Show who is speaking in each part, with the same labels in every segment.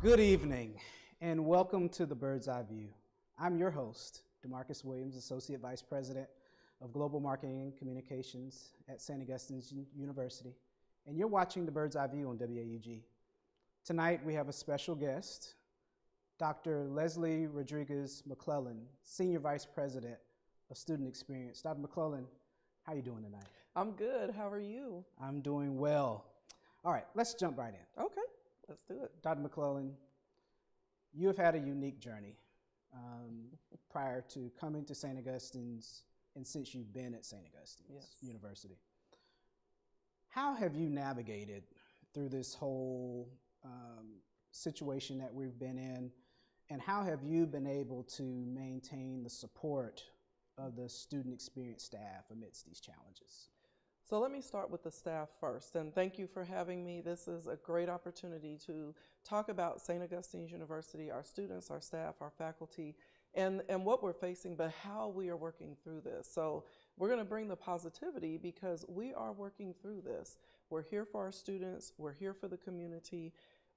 Speaker 1: Good evening, and welcome to the Bird's Eye View. I'm your host, Demarcus Williams, Associate Vice President of Global Marketing and Communications at St. Augustine's University, and you're watching the Bird's Eye View on WAUG. Tonight, we have a special guest, Dr. Leslie Rodriguez-McClellon, Senior Vice President of Student Experience. Dr. McClellon, how are you doing tonight?
Speaker 2: I'm good. How are you?
Speaker 1: I'm doing well. All right, let's jump right in.
Speaker 2: Okay, let's do it.
Speaker 1: Dr. McClellon, you have had a unique journey prior to coming to St. Augustine's and since you've been at St. Augustine's University. How have you navigated through this whole situation that we've been in, and how have you been able to maintain the support of the student experience staff amidst these challenges?
Speaker 2: So let me start with the staff first, and thank you for having me. This is a great opportunity to talk about St. Augustine's University, our students, our staff, our faculty, and what we're facing, but how we are working through this. So we're going to bring the positivity because we are working through this. We're here for our students. We're here for the community.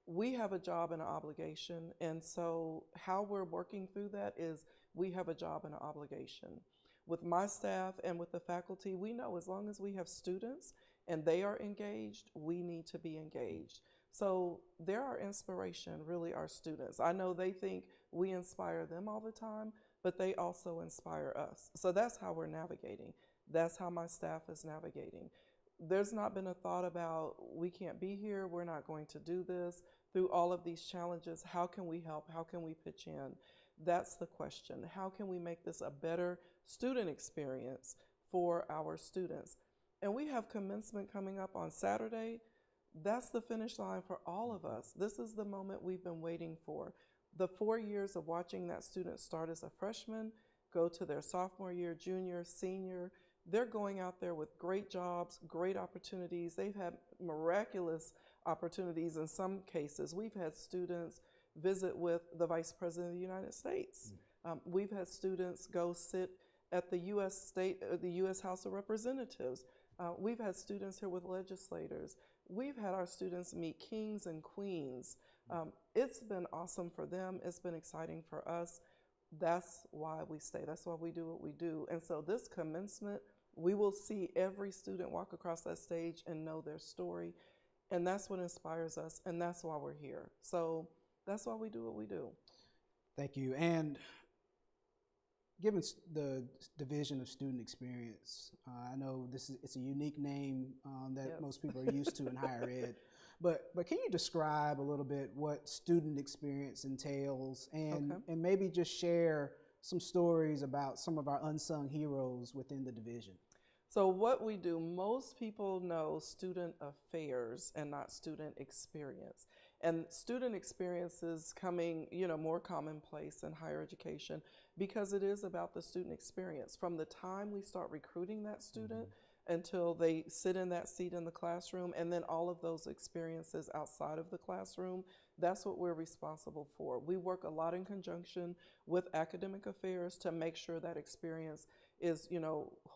Speaker 2: We have a job and an obligation, and so how we're working through that is we have a job and an obligation. With my staff and with the faculty, we know as long as we have students and they are engaged, we need to be engaged. So they're our inspiration, really our students. I know they think we inspire them all the time, but they also inspire us. So that's how we're navigating. That's how my staff is navigating. There's not been a thought about we can't be here, we're not going to do this. Through all of these challenges, how can we help? How can we pitch in? That's the question. How can we make this a better student experience for our students? And we have commencement coming up on Saturday. That's the finish line for all of us. This is the moment we've been waiting for. The 4 years of watching that student start as a freshman, go to their sophomore year, junior, senior. They're going out there with great jobs, great opportunities. They've had miraculous opportunities in some cases. We've had students visit with the Vice President of the United States. We've had students go sit at the U.S. House of Representatives. We've had students here with legislators. We've had our students meet kings and queens. It's been awesome for them. It's been exciting for us. That's why we stay. That's why we do what we do. And so this commencement, we will see every student walk across that stage and know their story. And that's what inspires us. And that's why we're here. So that's why we do what we do.
Speaker 1: Thank you. And given the Division of Student Experience, I know it's a unique name that most people are used to in higher ed, but can you describe a little bit what student experience entails and maybe just share some stories about some of our unsung heroes within the division?
Speaker 2: So what we do, most people know student affairs and not student experience. And student experience is coming, more commonplace in higher education because it is about the student experience. From the time we start recruiting that student until they sit in that seat in the classroom, and then all of those experiences outside of the classroom, that's what we're responsible for. We work a lot in conjunction with academic affairs to make sure that experience is,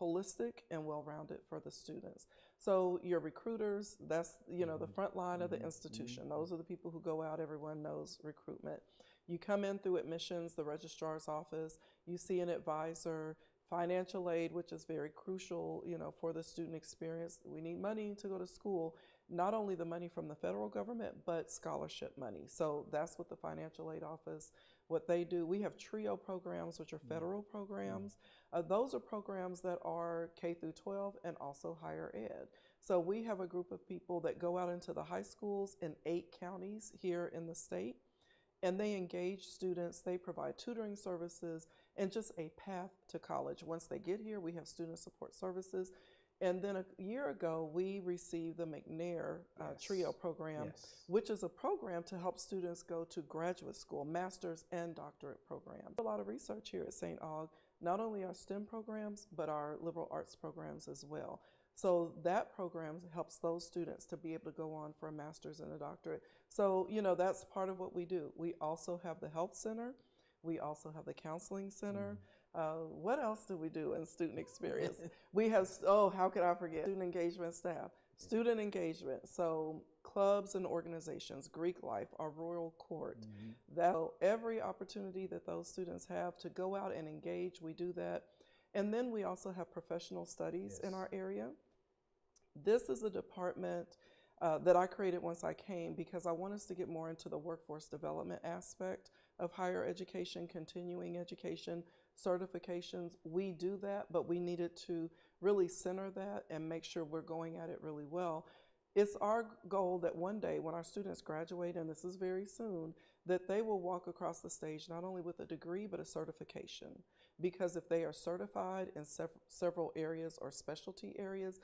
Speaker 2: holistic and well-rounded for the students. So your recruiters, that's, the front line of the institution. Those are the people who go out, everyone knows recruitment. You come in through admissions, the registrar's office, you see an advisor, financial aid, which is very crucial, for the student experience. We need money to go to school, not only the money from the federal government, but scholarship money. So that's what the financial aid office, what they do. We have TRIO programs, which are federal programs. Those are programs that are K through 12 and also higher ed. So we have a group of people that go out into the high schools in 8 counties here in the state. And they engage students, they provide tutoring services, and just a path to college. Once they get here, we have student support services. And then a year ago, we received the McNair TRIO program, which is a program to help students go to graduate school, master's and doctorate programs. A lot of research here at St. Aug, not only our STEM programs, but our liberal arts programs as well. So that program helps those students to be able to go on for a master's and a doctorate. So, that's part of what we do. We also have the health center. We also have the counseling center. What else do we do in student experience? We have, how could I forget? Student engagement staff. Student engagement. So clubs and organizations, Greek life, our royal court. That every opportunity that those students have to go out and engage, we do that. And then we also have professional studies in our area. This is a department that I created once I came because I want us to get more into the workforce development aspect of higher education, continuing education, certifications. We do that, but we needed to really center that and make sure we're going at it really well. It's our goal that one day when our students graduate, and this is very soon, that they will walk across the stage not only with a degree but a certification. Because if they are certified in several areas or specialty areas,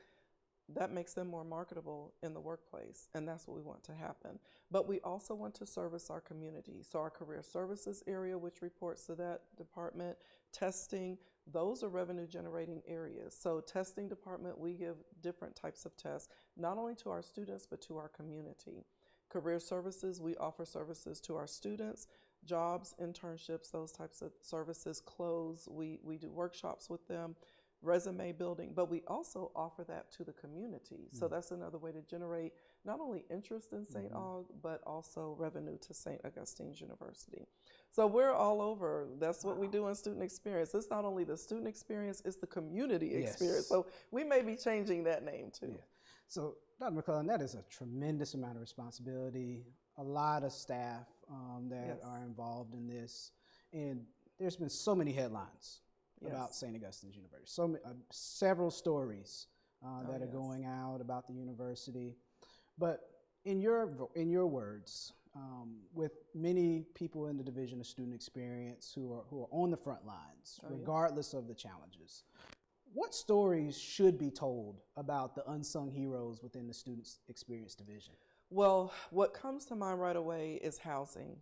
Speaker 2: that makes them more marketable in the workplace, and that's what we want to happen. But we also want to service our community. So our career services area, which reports to that department, testing, those are revenue generating areas. So testing department, we give different types of tests, not only to our students, but to our community. Career services, we offer services to our students, jobs, internships, those types of services, clothes, we do workshops with them, resume building, but we also offer that to the community. So that's another way to generate not only interest in St. Aug, but also revenue to St. Augustine's University. So we're all over. That's what we do in student experience. It's not only the student experience, it's the community experience. So we may be changing that name too.
Speaker 1: So Dr. McClellon, that is a tremendous amount of responsibility, a lot of staff that are involved in this, and there's been so many headlines about St. Augustine's University. So several stories that are going out about the university. But in your words, with many people in the Division of Student Experience who are on the front lines, regardless of the challenges, what stories should be told about the unsung heroes within the Student Experience Division?
Speaker 2: Well, what comes to mind right away is housing.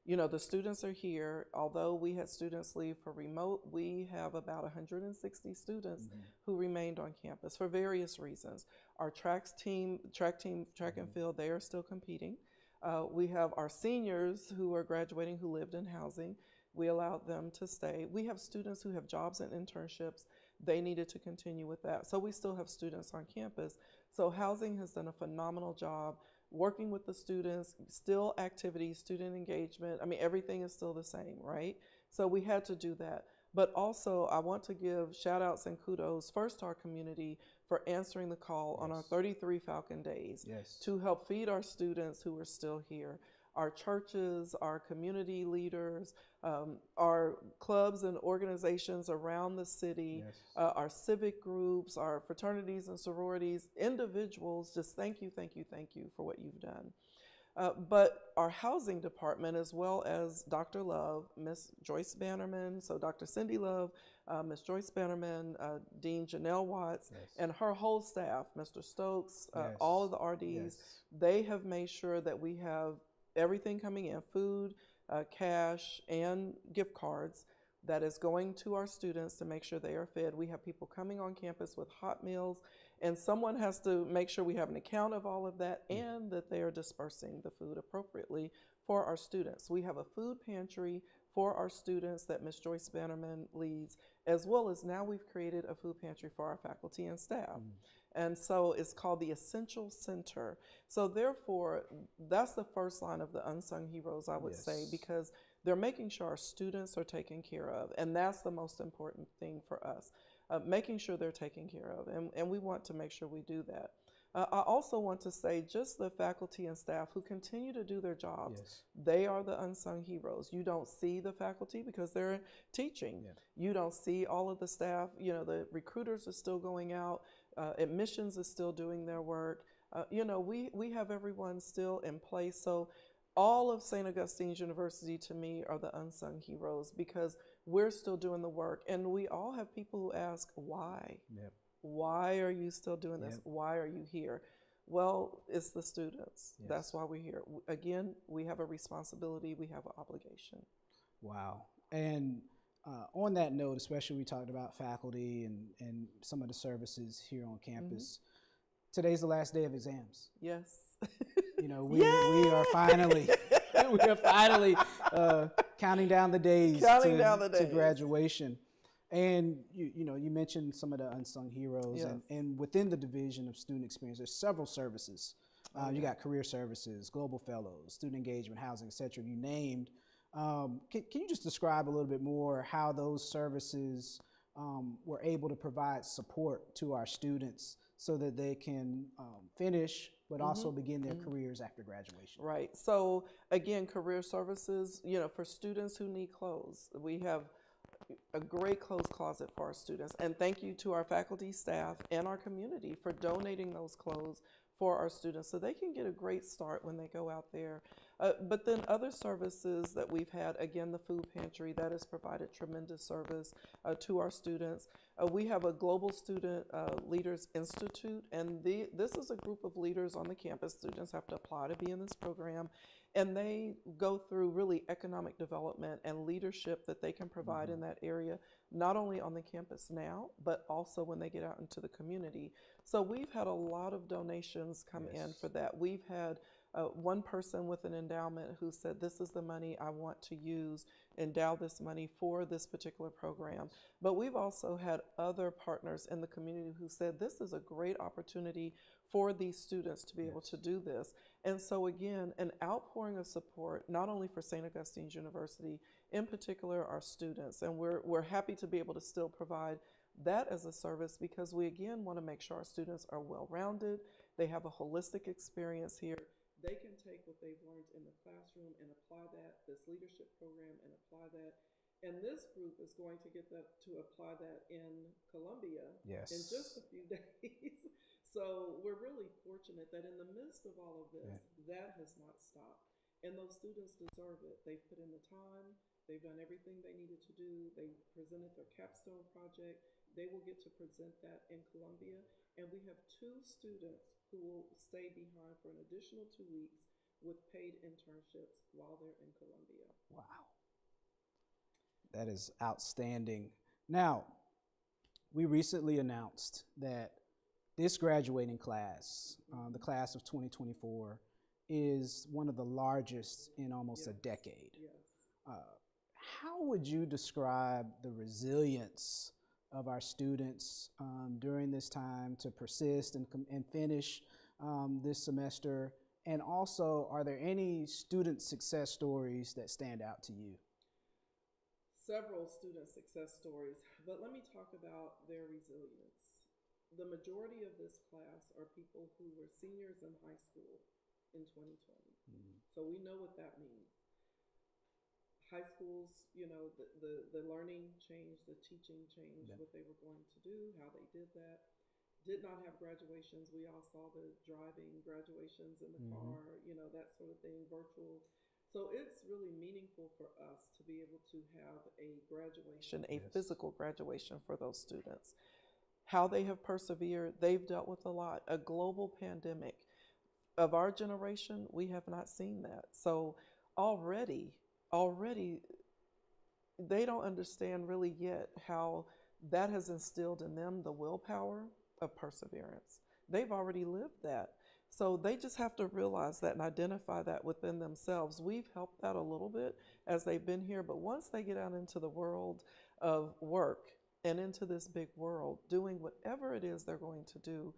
Speaker 2: You know, the students are here. Although we had students leave for remote, we have about 160 students who remained on campus for various reasons. Our track and field, they are still competing. We have our seniors who are graduating who lived in housing. We allowed them to stay. We have students who have jobs and internships. They needed to continue with that. So we still have students on campus. So housing has done a phenomenal job working with the students, still activities, student engagement. I mean, everything is still the same, right? So we had to do that. But also, I want to give shout outs and kudos first to our community for answering the call on our 33 Falcon Days to help feed our students who are still here. Our churches, our community leaders, our clubs and organizations around the city, our civic groups, our fraternities and sororities, individuals, just thank you for what you've done. But our housing department, as well as Dr. Love, Ms. Joyce Bannerman, so Dr. Cindy Love, Ms. Joyce Bannerman, Dean Janelle Watts, and her whole staff, Mr. Stokes, all of the RDs, they have made sure that we have everything coming in, food, cash, and gift cards that is going to our students to make sure they are fed. We have people coming on campus with hot meals, and someone has to make sure we have an account of all of that and that they are dispersing the food appropriately for our students. We have a food pantry for our students that Ms. Joyce Bannerman leads, as well as now we've created a food pantry for our faculty and staff. And so it's called the Essential Center. So therefore, that's the first line of the unsung heroes, I would say, because they're making sure our students are taken care of. And that's the most important thing for us, making sure they're taken care of. And we want to make sure we do that. I also want to say just the faculty and staff who continue to do their jobs. They are the unsung heroes. You don't see the faculty because they're teaching. You don't see all of the staff. You know, the recruiters are still going out. Admissions is still doing their work. You know, we have everyone still in place. So all of St. Augustine's University to me are the unsung heroes because we're still doing the work. And we all have people who ask, why? Why are you still doing this? Why are you here? Well, it's the students. That's why we're here. Again, we have a responsibility. We have an obligation.
Speaker 1: Wow. And on that note, especially we talked about faculty and some of the services here on campus. Today's the last day of exams. You know, we are finally counting down the days to graduation. And you know, you mentioned some of the unsung heroes, and within the Division of Student Experience, there's several services You got career services, global fellows, student engagement, housing, et cetera, you named. Can you just describe a little bit more how those services were able to provide support to our students so that they can finish, but also begin their careers after graduation?
Speaker 2: Right. So again, career services, you know, for students who need clothes, we have a great clothes closet for our students. And thank you to our faculty, staff, and our community for donating those clothes for our students so they can get a great start when they go out there. But then other services that we've had, again, the food pantry, that has provided tremendous service to our students. We have a Global Student Leaders Institute, and this is a group of leaders on the campus. Students have to apply to be in this program, and they go through really economic development and leadership that they can provide in that area, not only on the campus now, but also when they get out into the community. So we've had a lot of donations come in for that. We've had one person with an endowment who said, this is the money I want to use, endow this money for this particular program. But we've also had other partners in the community who said, this is a great opportunity for these students to be able to do this. And so again, an outpouring of support, not only for St. Augustine's University, in particular our students, and we're happy to be able to still provide that as a service because we again want to make sure our students are well-rounded, they have a holistic experience here. They can take what they've learned in the classroom and apply that, this leadership program, and apply that. And this group is going to get to apply that in Columbia in just a few days. So we're really fortunate that in the midst of all of this, that has not stopped. And those students deserve it. They've put in the time. They've done everything they needed to do. They presented their capstone project. They will get to present that in Columbia. And we have 2 students who will stay behind for an additional 2 weeks with paid internships while they're in Columbia.
Speaker 1: Wow. That is outstanding. Now, we recently announced that this graduating class, the class of 2024, is one of the largest in almost a decade. How would you describe the resilience of our students during this time to persist and finish this semester? And also, are there any student success stories that stand out to you?
Speaker 2: Several student success stories, but let me talk about their resilience. The majority of this class are people who were seniors in high school in 2020. So we know what that means. High schools, you know, the learning changed, the teaching changed, what they were going to do, how they did that. Did not have graduations. We all saw the driving graduations in the car, you know, that sort of thing, virtual. So it's really meaningful for us to be able to have a graduation, a physical graduation for those students. How they have persevered, they've dealt with a lot. A global pandemic. Of our generation, we have not seen that. So already, they don't understand really yet how that has instilled in them the willpower of perseverance. They've already lived that. So they just have to realize that and identify that within themselves. We've helped that a little bit as they've been here, but once they get out into the world of work and into this big world, doing whatever it is they're going to do,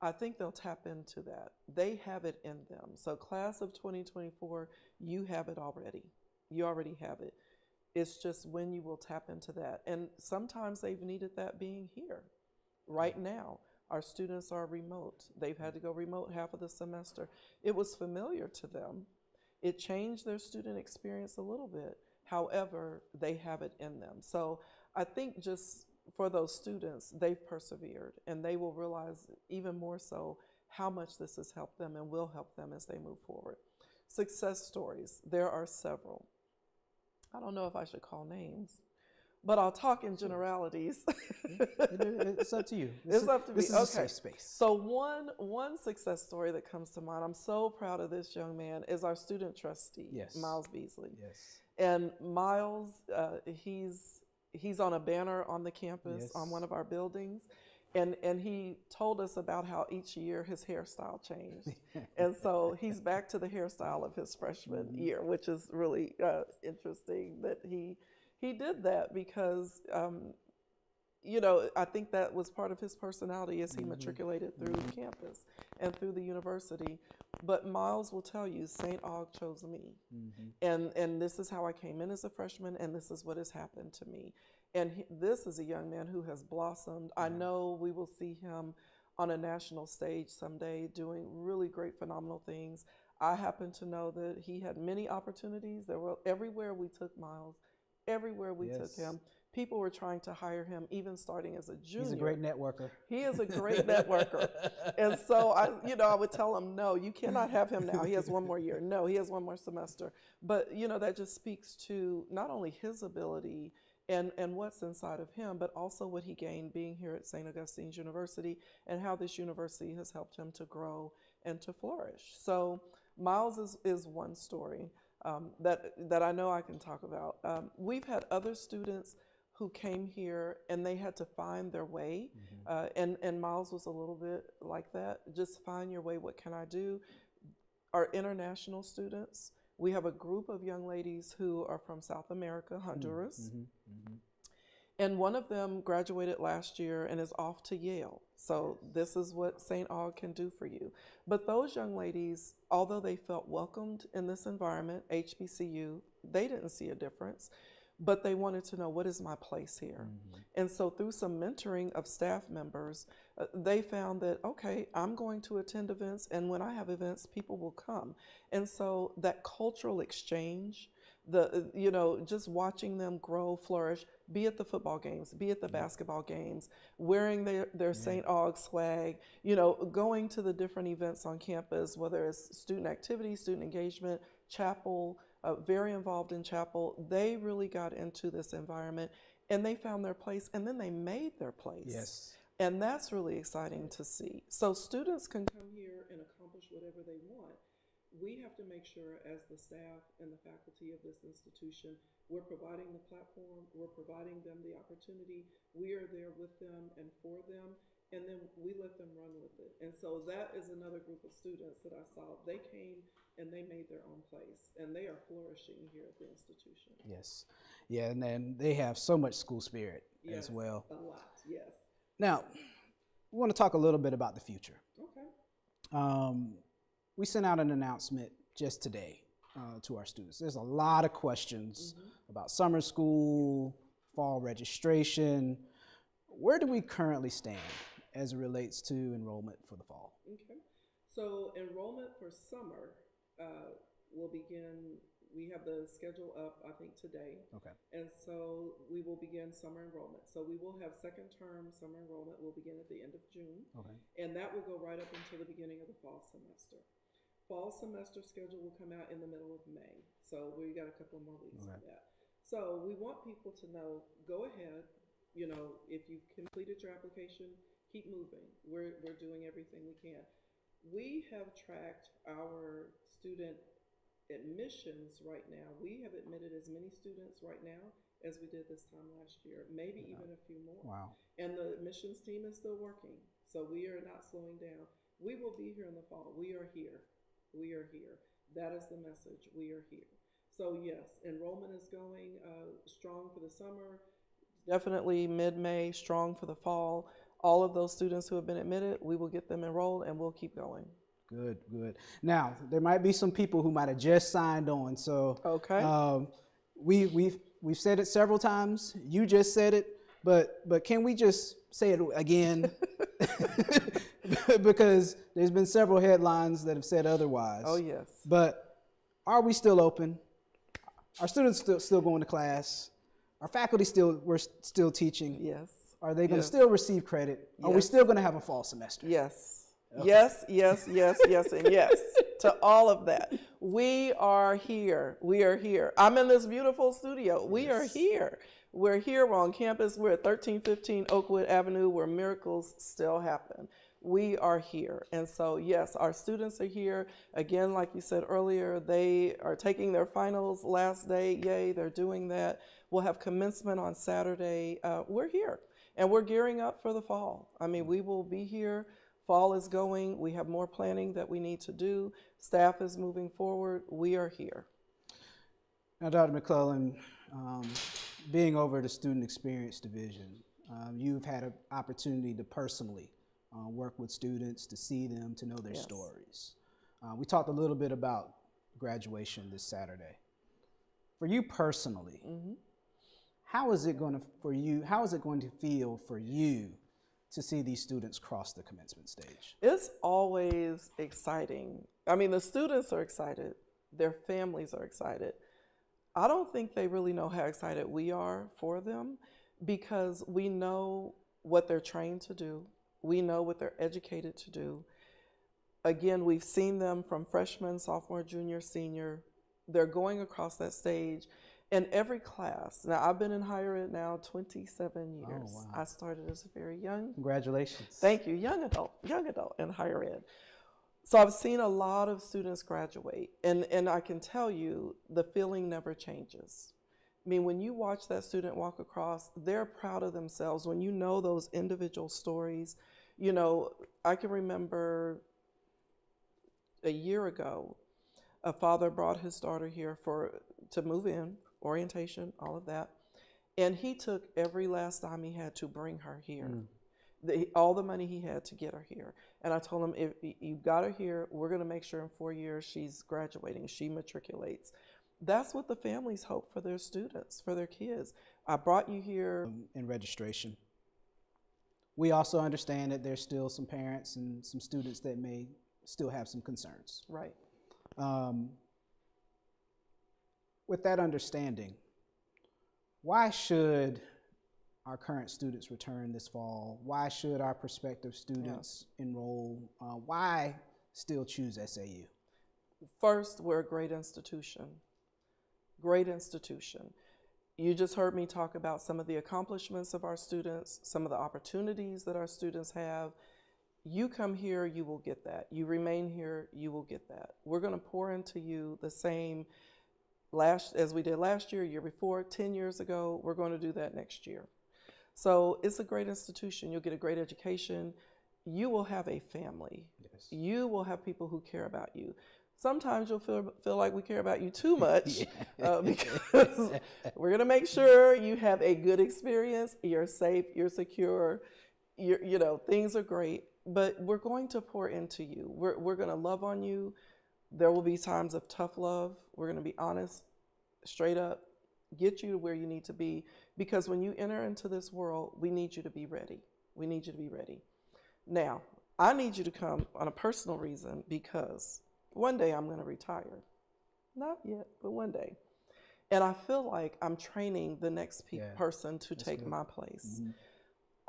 Speaker 2: I think they'll tap into that. They have it in them. So class of 2024, you have it already. You already have it. It's just when you will tap into that. And sometimes they've needed that being here. Right now, our students are remote. They've had to go remote half of the semester. It was familiar to them. It changed their student experience a little bit. However, they have it in them. So I think just for those students, they've persevered, and they will realize even more so how much this has helped them and will help them as they move forward. Success stories, there are several. I don't know if I should call names, but I'll talk in generalities.
Speaker 1: It's up to you.
Speaker 2: It's up to me.
Speaker 1: This is a safe space.
Speaker 2: So one success story that comes to mind, I'm so proud of this young man, is our student trustee, Miles Beasley. And Miles, he's on a banner on the campus on one of our buildings. And he told us about how each year his hairstyle changed. And so he's back to the hairstyle of his freshman year, which is really interesting that he did that because, you know, I think that was part of his personality as he matriculated through campus. and through the university. But Miles will tell you, St. Aug chose me. And this is how I came in as a freshman, and this is what has happened to me. And this is a young man who has blossomed. I know we will see him on a national stage someday doing really great, phenomenal things. I happen to know that he had many opportunities. There were everywhere we took Miles, everywhere we took him, people were trying to hire him, even starting as a junior.
Speaker 1: He's a great networker.
Speaker 2: He is a great networker. And so I would tell him, no, you cannot have him now. He has one more year. No, he has one more semester. But that just speaks to not only his ability and what's inside of him, but also what he gained being here at St. Augustine's University and how this university has helped him to grow and to flourish. So Miles is one story that I know I can talk about. We've had other students who came here and they had to find their way, and Miles was a little bit like that. Just find your way. What can I do? Our international students, we have a group of young ladies who are from South America, Honduras. And one of them graduated last year and is off to Yale. So this is what St. Aug can do for you. But those young ladies, although they felt welcomed in this environment, HBCU, they didn't see a difference, but they wanted to know, what is my place here? And so through some mentoring of staff members, they found that, okay, I'm going to attend events, and when I have events, people will come. And so that cultural exchange, just watching them grow, flourish, be at the football games, be at the basketball games, wearing their St. Aug swag, going to the different events on campus, whether it's student activity, student engagement, chapel, very involved in chapel. They really got into this environment and they found their place, and then they made their place.
Speaker 1: Yes.
Speaker 2: And that's really exciting to see. So students can come here and accomplish whatever they want. We have to make sure, as the staff and the faculty of this institution, we're providing the platform, we're providing them the opportunity, we are there with them and for them, and then we let them run with it. And so that is another group of students that I saw. They came and they made their own place, and they are flourishing here at the institution.
Speaker 1: Yes. Yeah, and then they have so much school spirit as well.
Speaker 2: A lot, yes.
Speaker 1: Now, we want to talk a little bit about the future.
Speaker 2: Okay.
Speaker 1: We sent out an announcement just today to our students. There's a lot of questions about summer school, fall registration. Where do we currently stand as it relates to enrollment for the fall?
Speaker 2: Okay. So enrollment for summer will begin. We have the schedule up, I think, today.
Speaker 1: Okay.
Speaker 2: And so we will begin summer enrollment. So we will have second term summer enrollment will begin at the end of June. Okay. And that will go right up until the beginning of the fall semester. Fall semester schedule will come out in the middle of May. So we got a couple more weeks for that. So we want people to know, go ahead, if you've completed your application, keep moving. We're doing everything we can. We have tracked our student admissions right now. We have admitted as many students right now as we did this time last year, maybe even a few more.
Speaker 1: Wow. And
Speaker 2: the admissions team is still working. So we are not slowing down. We will be here in the fall. We are here. We are here. That is the message. We are here. So yes, enrollment is going strong for the summer. Definitely mid-May, strong for the fall. All of those students who have been admitted, we will get them enrolled and we'll keep going.
Speaker 1: Good, good. Now, there might be some people who might have just signed on. So we've said it several times. You just said it, but can we just say it again? Because there's been several headlines that have said otherwise.
Speaker 2: Oh, yes.
Speaker 1: But are we still open? Are students still going to class? Are faculty we're still teaching?
Speaker 2: Yes.
Speaker 1: Are they going to still receive credit? Yes. Are we still going to have a fall semester?
Speaker 2: Yes. Okay. Yes, yes, yes, yes, and yes to all of that. We are here. We are here. I'm in this beautiful studio. We are here. We're here. We're on campus. We're at 1315 Oakwood Avenue, where miracles still happen. We are here. And so, yes, our students are here. Again, like you said earlier, they are taking their finals last day. Yay, they're doing that. We'll have commencement on Saturday. We're here. And we're gearing up for the fall. I mean, we will be here. Fall is going. We have more planning that we need to do. Staff is moving forward. We are here.
Speaker 1: Now, Dr. McClellon, being over the Student Experience Division, you've had an opportunity to personally work with students, to see them, to know their
Speaker 2: Yes.
Speaker 1: stories. We talked a little bit about graduation this Saturday. For you personally, how is it going to feel for you to see these students cross the commencement stage?
Speaker 2: It's always exciting. I mean, the students are excited. Their families are excited. I don't think they really know how excited we are for them, because we know what they're trained to do. We know what they're educated to do. Again, we've seen them from freshman, sophomore, junior, senior. They're going across that stage in every class. Now, I've been in higher ed now 27 years.
Speaker 1: Oh, wow.
Speaker 2: I started as a very young.
Speaker 1: Congratulations.
Speaker 2: Thank you. Young adult in higher ed. So I've seen a lot of students graduate, and I can tell you the feeling never changes. I mean, when you watch that student walk across, they're proud of themselves. When you know those individual stories, you know, I can remember a year ago, a father brought his daughter here to move in, orientation, all of that, and he took every last dime he had to bring her here. All the money he had to get her here. And I told him, if you got her here, we're going to make sure in 4 years she's graduating, she matriculates. That's what the families hope for their students, for their kids. I brought you here.
Speaker 1: In registration, we also understand that there's still some parents and some students that may still have some concerns.
Speaker 2: Right.
Speaker 1: With that understanding, why should our current students return this fall? Why should our prospective students enroll? Why still choose SAU?
Speaker 2: First, we're a great institution. Great institution. You just heard me talk about some of the accomplishments of our students, some of the opportunities that our students have. You come here, you will get that. You remain here, you will get that. We're going to pour into you the same as we did last year, year before, 10 years ago. We're going to do that next year. So it's a great institution. You'll get a great education. You will have a family.
Speaker 1: Yes.
Speaker 2: You will have people who care about you. Sometimes you'll feel like we care about you too much because we're going to make sure you have a good experience. You're safe, you're secure, you know, things are great, but we're going to pour into you. We're going to love on you. There will be times of tough love. We're going to be honest, straight up, get you to where you need to be, because when you enter into this world, we need you to be ready. We need you to be ready. Now, I need you to come on a personal reason, because one day I'm going to retire. Not yet, but one day. And I feel like I'm training the next person to take my place. Mm-hmm.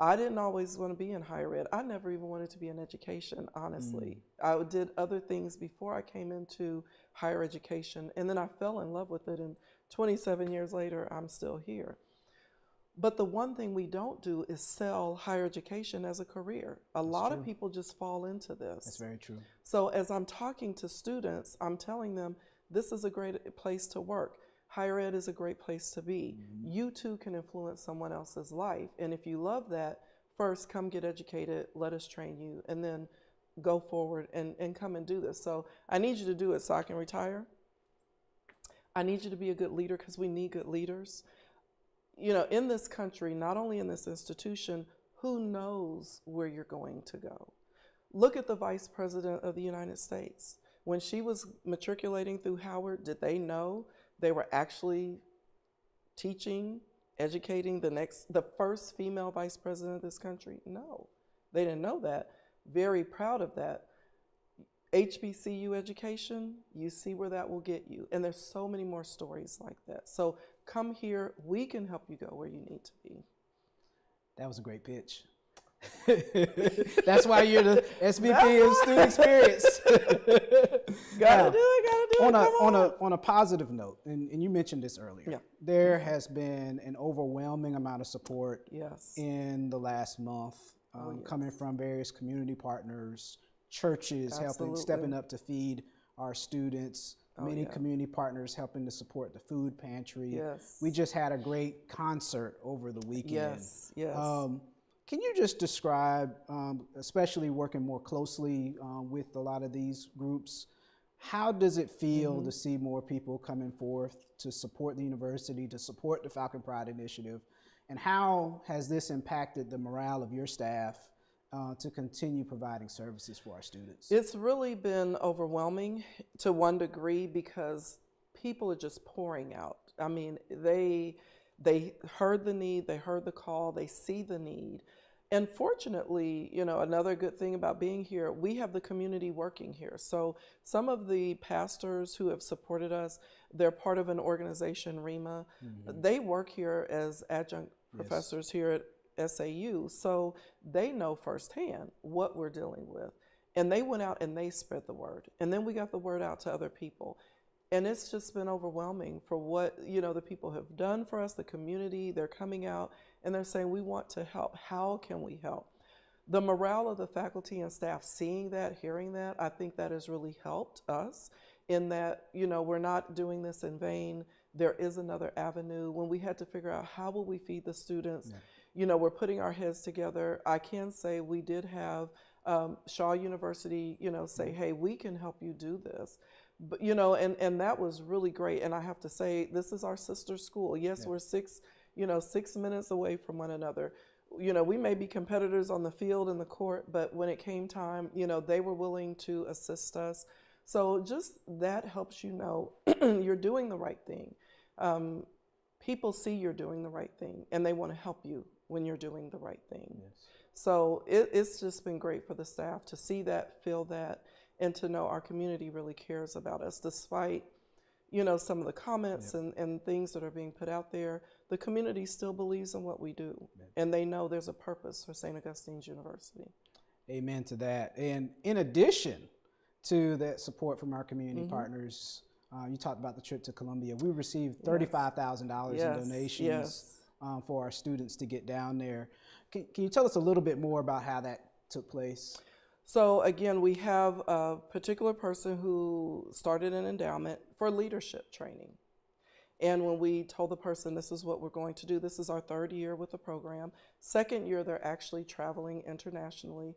Speaker 2: I didn't always want to be in higher ed. I never even wanted to be in education, honestly. I did other things before I came into higher education, and then I fell in love with it, and 27 years later, I'm still here. But the one thing we don't do is sell higher education as a career. A lot of people just fall into this.
Speaker 1: That's very true.
Speaker 2: So as I'm talking to students, I'm telling them, this is a great place to work. Higher ed is a great place to be. Mm-hmm. You too can influence someone else's life. And if you love that, first come get educated, let us train you, and then go forward and come and do this. So I need you to do it so I can retire. I need you to be a good leader, because we need good leaders. You know, in this country, not only in this institution, who knows where you're going to go? Look at the Vice President of the United States. When she was matriculating through Howard, did they know they were actually teaching, educating the first female vice president of this country? No, they didn't know that. Very proud of that. HBCU education, you see where that will get you. And there's so many more stories like that. So come here, we can help you go where you need to be.
Speaker 1: That was a great pitch. That's why you're the SVP of Student Experience.
Speaker 2: Gotta do it.
Speaker 1: On a positive note, and you mentioned this earlier, there has been an overwhelming amount of support in the last month, coming from various community partners, churches stepping up to feed our students, many community partners helping to support the food pantry.
Speaker 2: Yes.
Speaker 1: We just had a great concert over the weekend.
Speaker 2: Yes.
Speaker 1: Can you just describe, especially working more closely with a lot of these groups, how does it feel to see more people coming forth to support the university, to support the Falcon Pride Initiative, and how has this impacted the morale of your staff to continue providing services for our students?
Speaker 2: It's really been overwhelming to one degree because people are just pouring out. I mean, they heard the need, they heard the call, they see the need. And fortunately, you know, another good thing about being here, we have the community working here. So some of the pastors who have supported us, they're part of an organization, REMA. They work here as adjunct professors here at SAU. So they know firsthand what we're dealing with. And they went out and they spread the word. And then we got the word out to other people. And it's just been overwhelming for what, you know, the people have done for us, the community. They're coming out and they're saying, we want to help. How can we help? The morale of the faculty and staff seeing that, hearing that, I think that has really helped us in that, you know, we're not doing this in vain. There is another avenue. When we had to figure out how will we feed the students, you know, we're putting our heads together. I can say we did have Shaw University, you know, say, hey, we can help you do this. But, you know, and that was really great. And I have to say, this is our sister school. Yes, we're 6 minutes away from one another. You know, we may be competitors on the field and the court, but when it came time, you know, they were willing to assist us. So just that helps you know you're doing the right thing. People see you're doing the right thing, and they want to help you when you're doing the right thing. So it's just been great for the staff to see that, feel that, and to know our community really cares about us. Despite, you know, some of the comments and things that are being put out there, the community still believes in what we do. And they know there's a purpose for St. Augustine's University.
Speaker 1: Amen to that. And in addition to that support from our community partners, you talked about the trip to Columbia. We received $35,000 in donations for our students to get down there. Can you tell us a little bit more about how that took place?
Speaker 2: So again, we have a particular person who started an endowment for leadership training. And when we told the person this is what we're going to do, this is our 3rd year with the program. 2nd year, they're actually traveling internationally.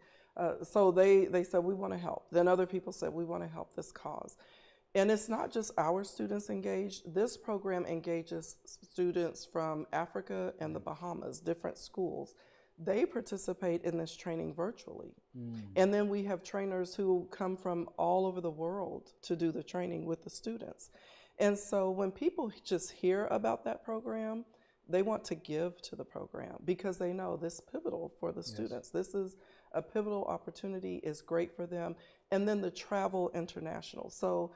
Speaker 2: So they said, we want to help. Then other people said, we want to help this cause. And it's not just our students engaged. This program engages students from Africa and the Bahamas, different schools. They participate in this training virtually. And then we have trainers who come from all over the world to do the training with the students. And so when people just hear about that program, they want to give to the program because they know this is pivotal for the students. This is a pivotal opportunity, is great for them. And then the travel international. So,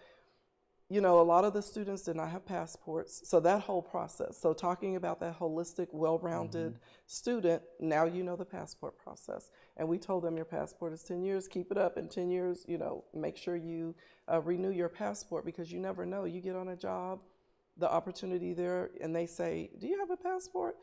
Speaker 2: you know, a lot of the students did not have passports. So that whole process. So talking about that holistic, well-rounded student, now you know the passport process. And we told them your passport is 10 years, keep it up. In 10 years, you know, make sure you renew your passport because you never know. You get on a job, the opportunity there, and they say, do you have a passport?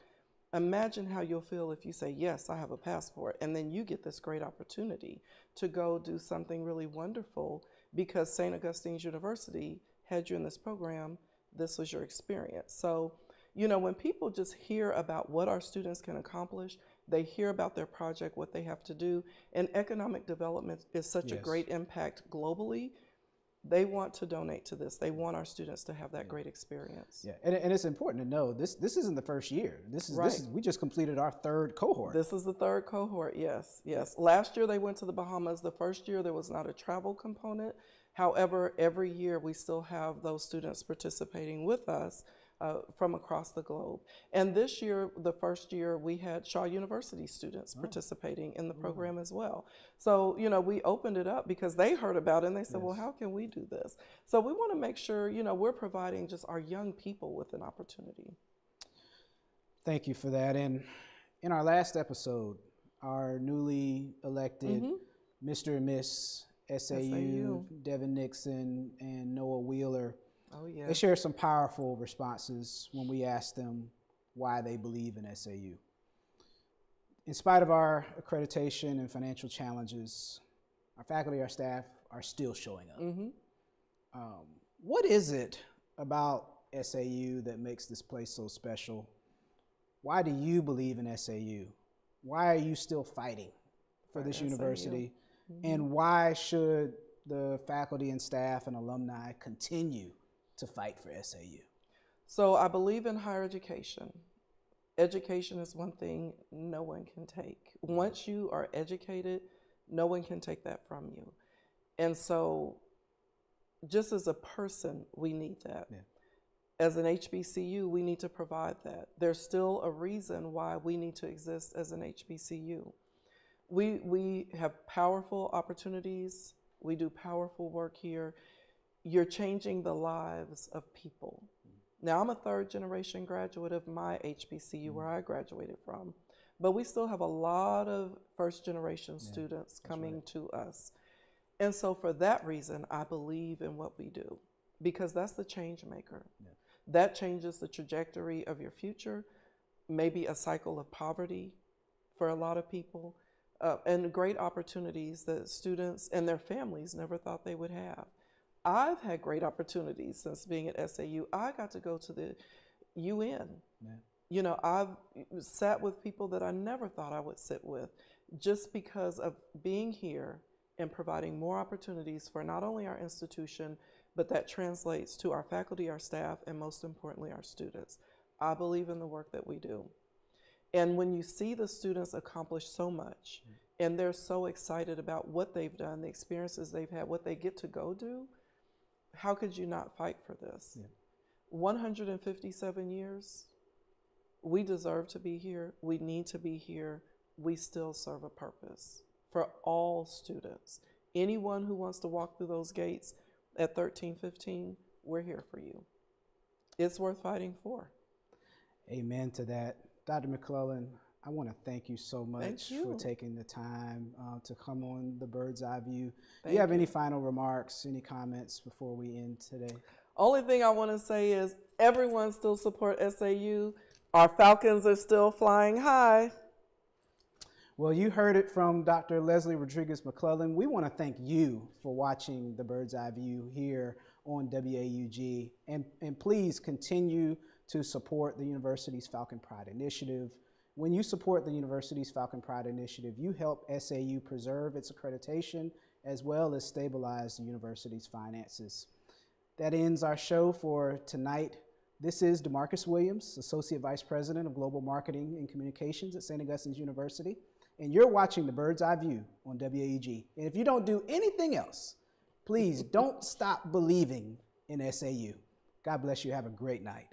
Speaker 2: Imagine how you'll feel if you say, yes, I have a passport. And then you get this great opportunity to go do something really wonderful because St. Augustine's University had you in this program, this was your experience. So, you know, when people just hear about what our students can accomplish, they hear about their project, what they have to do, and economic development is such a great impact globally. They want to donate to this. They want our students to have that great experience.
Speaker 1: And it's important to know this isn't the first year. This is we just completed our 3rd cohort.
Speaker 2: This is the 3rd cohort, yes. Last year they went to the Bahamas. The first year there was not a travel component. However, every year we still have those students participating with us from across the globe. And this year, the first year, we had Shaw University students participating in the program as well. So, you know, we opened it up because they heard about it and they said, well, how can we do this? So we want to make sure, you know, we're providing just our young people with an opportunity.
Speaker 1: Thank you for that. And in our last episode, our newly elected Mr. and Miss SAU, Devin Nixon and Noah Wheeler, they shared some powerful responses when we asked them why they believe in SAU. In spite of our accreditation and financial challenges, our faculty, our staff are still showing up. What is it about SAU that makes this place so special? Why do you believe in SAU? Why are you still fighting for this university? And why should the faculty and staff and alumni continue to fight for SAU?
Speaker 2: So I believe in higher education. education is one thing no one can take. Once you are educated, no one can take that from you. And so just as a person, we need that. Yeah. As an HBCU, we need to provide that. There's still a reason why we need to exist as an HBCU. We have powerful opportunities. We do powerful work here. You're changing the lives of people. Now, I'm a third-generation graduate of my HBCU where I graduated from, but we still have a lot of first-generation students coming to us. And so for that reason, I believe in what we do, because that's the change maker. Yeah. That changes the trajectory of your future, maybe a cycle of poverty for a lot of people, and great opportunities that students and their families never thought they would have. I've had great opportunities since being at SAU. I got to go to the UN. Yeah. You know, I've sat with people that I never thought I would sit with, just because of being here and providing more opportunities for not only our institution, but that translates to our faculty, our staff, and most importantly, our students. I believe in the work that we do. And when you see the students accomplish so much, and they're so excited about what they've done, the experiences they've had, what they get to go do, how could you not fight for this? Yeah. 157 years, we deserve to be here. We need to be here. We still serve a purpose for all students. Anyone who wants to walk through those gates at 1315, we're here for you. It's worth fighting for. Amen to that. Dr. McClellon, I want to thank you so much for taking the time to come on the Bird's Eye View. Do you have any final remarks, any comments before we end today? Only thing I want to say is everyone still support SAU. Our Falcons are still flying high. Well, you heard it from Dr. Leslie Rodriguez-McClellon. We want to thank you for watching the Bird's Eye View here on WAUG. And please continue to support the university's Falcon Pride Initiative. When you support the university's Falcon Pride Initiative, you help SAU preserve its accreditation as well as stabilize the university's finances. That ends our show for tonight. This is Demarcus Williams, Associate Vice President of Global Marketing and Communications at St. Augustine's University, and you're watching the Bird's Eye View on WAUG. And if you don't do anything else, please don't stop believing in SAU. God bless you. Have a great night.